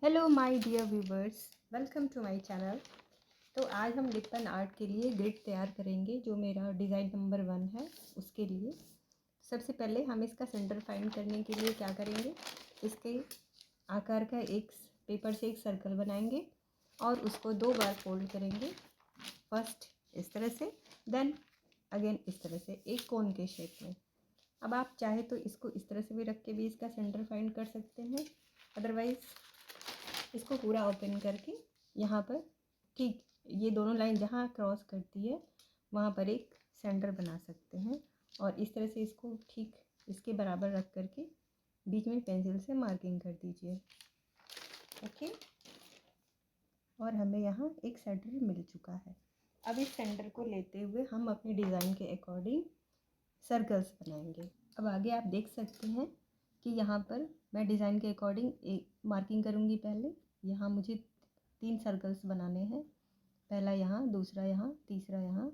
Hello my dear viewers, welcome to my channel. तो आज हम लिपन आर्ट के लिए ग्रिड तैयार करेंगे, जो मेरा डिज़ाइन नंबर 1 है। उसके लिए सबसे पहले हम इसका सेंटर फाइंड करने के लिए क्या करेंगे, इसके आकार का एक पेपर से एक सर्कल बनाएंगे और उसको 2 बार फोल्ड करेंगे। फर्स्ट इस तरह से, देन अगेन इस तरह से, एक कोन के शेप में। अब आप चाहे तो इसको इस तरह से भी रख के भी इसका सेंटर फाइंड कर सकते हैं, अदरवाइज़ इसको पूरा ओपन करके यहाँ पर ठीक ये दोनों लाइन जहाँ क्रॉस करती है वहाँ पर एक सेंटर बना सकते हैं। और इस तरह से इसको ठीक इसके बराबर रख करके बीच में पेंसिल से मार्किंग कर दीजिए। ओके, और हमें यहाँ एक सेंटर मिल चुका है। अब इस सेंटर को लेते हुए हम अपनी डिज़ाइन के अकॉर्डिंग सर्कल्स बनाएंगे। अब आगे आप देख सकते हैं कि यहाँ पर मैं डिज़ाइन के अकॉर्डिंग एक मार्किंग करूँगी। पहले यहाँ मुझे 3 सर्कल्स बनाने हैं, पहला यहाँ, दूसरा यहाँ, तीसरा यहाँ,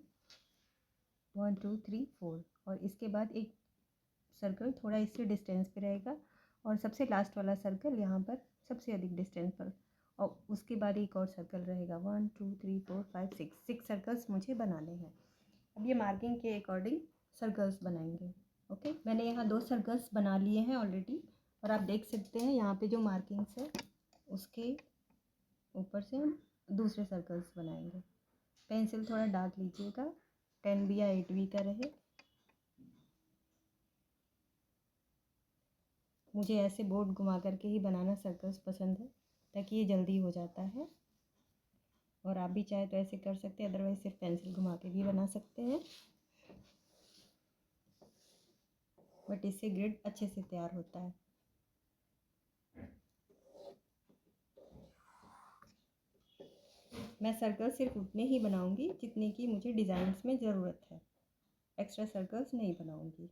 1 2 3 4। और इसके बाद एक सर्कल थोड़ा इससे डिस्टेंस पे रहेगा और सबसे लास्ट वाला सर्कल यहाँ पर सबसे अधिक डिस्टेंस पर, और उसके बाद एक और सर्कल रहेगा। 1 2 3 4 5 6 सर्कल्स मुझे बनाने हैं। अब ये मार्किंग के अकॉर्डिंग सर्कल्स बनाएंगे। ओके, मैंने यहाँ 2 सर्कल्स बना लिए हैं ऑलरेडी, और आप देख सकते हैं यहाँ पे जो मार्किंग्स है उसके ऊपर से हम दूसरे सर्कल्स बनाएंगे। पेंसिल थोड़ा डार्क लीजिएगा, 10B या 8B का रहे। मुझे ऐसे बोर्ड घुमा करके ही बनाना सर्कल्स पसंद है, ताकि ये जल्दी हो जाता है। और आप भी चाहे तो ऐसे कर सकते हैं, अदरवाइज सिर्फ पेंसिल घुमा के भी बना सकते हैं, बट इससे ग्रिड अच्छे से तैयार होता है। मैं सर्कल सिर्फ उतने ही बनाऊंगी जितने की मुझे डिज़ाइंस में ज़रूरत है, एक्स्ट्रा सर्कल्स नहीं बनाऊंगी।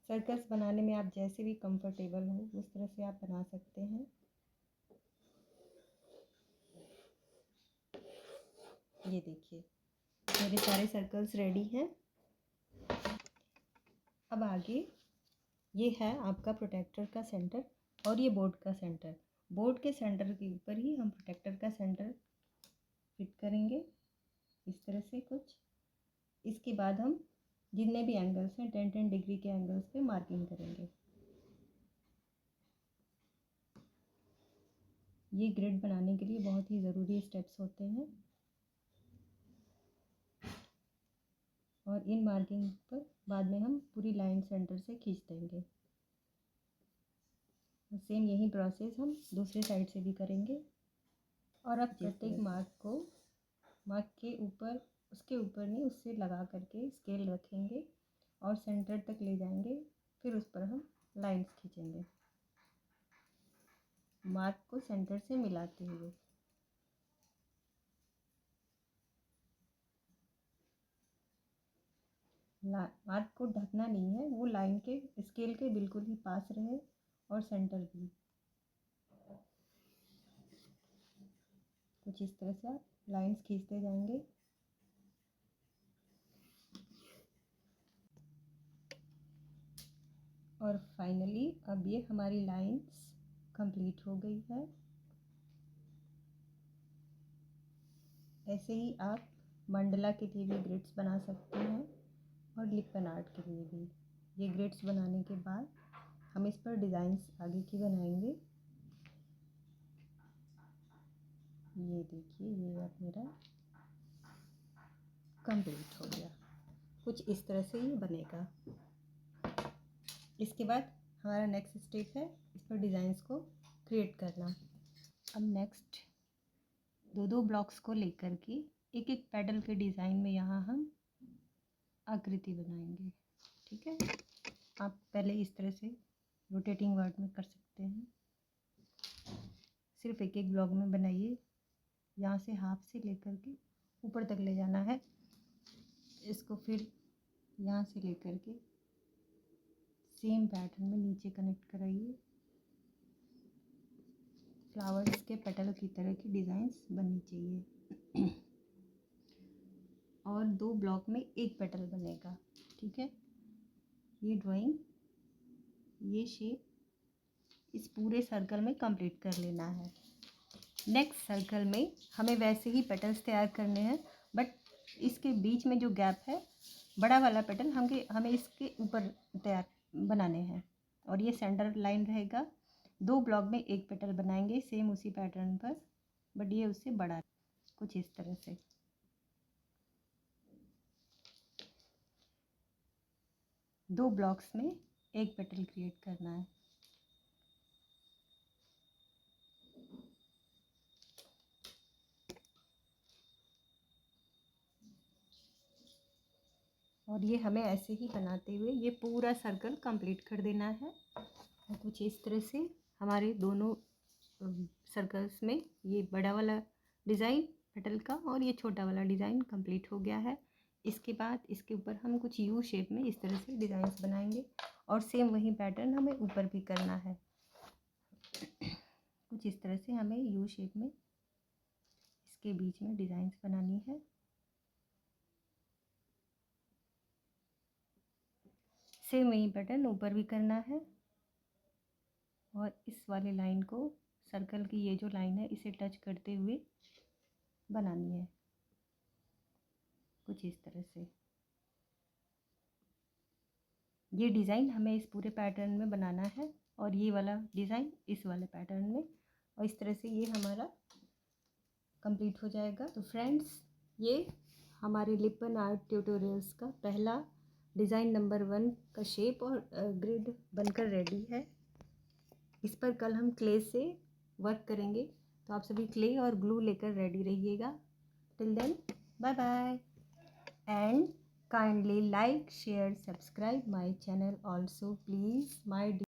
सर्कल्स बनाने में आप जैसे भी कंफर्टेबल हो उस तरह से आप बना सकते हैं। ये देखिए मेरे सारे सर्कल्स रेडी हैं। अब आगे ये है आपका प्रोटेक्टर का सेंटर और ये बोर्ड का सेंटर। बोर्ड के सेंटर के ऊपर ही हम प्रोटेक्टर का सेंटर फिट करेंगे, इस तरह से कुछ। इसके बाद हम जितने भी एंगल्स हैं 10-10 डिग्री के एंगल्स पे मार्किंग करेंगे। ये ग्रिड बनाने के लिए बहुत ही ज़रूरी स्टेप्स होते हैं, और इन मार्किंग पर बाद में हम पूरी लाइन सेंटर से खींच देंगे। सेम यही प्रोसेस हम दूसरे साइड से भी करेंगे। और अब प्रत्येक मार्क के ऊपर, उसके ऊपर नहीं, उससे लगा करके स्केल रखेंगे और सेंटर तक ले जाएंगे, फिर उस पर हम लाइंस खींचेंगे मार्क को सेंटर से मिलाते हुए। मार्क को ढकना नहीं है, वो लाइन के स्केल के बिल्कुल ही पास रहे, और सेंटर भी कुछ इस तरह से आप लाइंस खींचते जाएंगे। और फाइनली अब ये हमारी लाइंस कंप्लीट हो गई है। ऐसे ही आप मंडला के लिए भी ग्रिड्स बना सकते हैं और लिपन आर्ट के लिए भी। ये ग्रिड्स बनाने के बाद हम इस पर डिज़ाइंस आगे की बनाएंगे। ये देखिए, ये अब मेरा कंप्लीट हो गया, कुछ इस तरह से ये बनेगा। इसके बाद हमारा नेक्स्ट स्टेप है इस पर डिज़ाइंस को क्रिएट करना। अब नेक्स्ट 2-2 ब्लॉक्स को लेकर के एक एक पेडल के डिज़ाइन में यहाँ हम आकृति बनाएंगे। ठीक है, आप पहले इस तरह से रोटेटिंग वर्ड में कर सकते हैं। सिर्फ एक एक ब्लॉक में बनाइए, यहाँ से हाफ से लेकर के ऊपर तक ले जाना है इसको, फिर यहाँ से लेकर के सेम पैटर्न में नीचे कनेक्ट कराइए। फ्लावर्स के पेटल की तरह की डिज़ाइंस बननी चाहिए और 2 ब्लॉक में एक पेटल बनेगा। ठीक है, ये ड्राइंग, ये शेप इस पूरे सर्कल में कंप्लीट कर लेना है। नेक्स्ट सर्कल में हमें वैसे ही पेटल्स तैयार करने हैं, बट इसके बीच में जो गैप है, बड़ा वाला पेटल हमें इसके ऊपर तैयार बनाने हैं। और ये सेंटर लाइन रहेगा। 2 ब्लॉक में एक पेटल बनाएंगे सेम उसी पैटर्न पर, बट ये उससे बड़ा, कुछ इस तरह से। दो ब्लॉक्स में एक पेटल क्रिएट करना है। और ये हमें ऐसे ही बनाते हुए ये पूरा सर्कल कंप्लीट कर देना है। और कुछ इस तरह से हमारे दोनों सर्कल्स में ये बड़ा वाला डिज़ाइन पेटल का और ये छोटा वाला डिज़ाइन कंप्लीट हो गया है। इसके बाद इसके ऊपर हम कुछ यू शेप में इस तरह से डिज़ाइंस बनाएंगे और सेम वही पैटर्न हमें ऊपर भी करना है। कुछ इस तरह से हमें यू शेप में इसके बीच में डिज़ाइंस बनानी है। सेम वही पैटर्न ऊपर भी करना है और इस वाले लाइन को, सर्कल की ये जो लाइन है, इसे टच करते हुए बनानी है कुछ इस तरह से। ये डिज़ाइन हमें इस पूरे पैटर्न में बनाना है और ये वाला डिज़ाइन इस वाले पैटर्न में, और इस तरह से ये हमारा कंप्लीट हो जाएगा। तो फ्रेंड्स, ये हमारे लिपन आर्ट ट्यूटोरियल्स का पहला डिज़ाइन नंबर 1 का शेप और ग्रिड बनकर रेडी है। इस पर कल हम क्ले से वर्क करेंगे, तो आप सभी क्ले और ग्लू लेकर रेडी रहिएगा। Till then, bye bye and kindly like, share, subscribe my channel also please my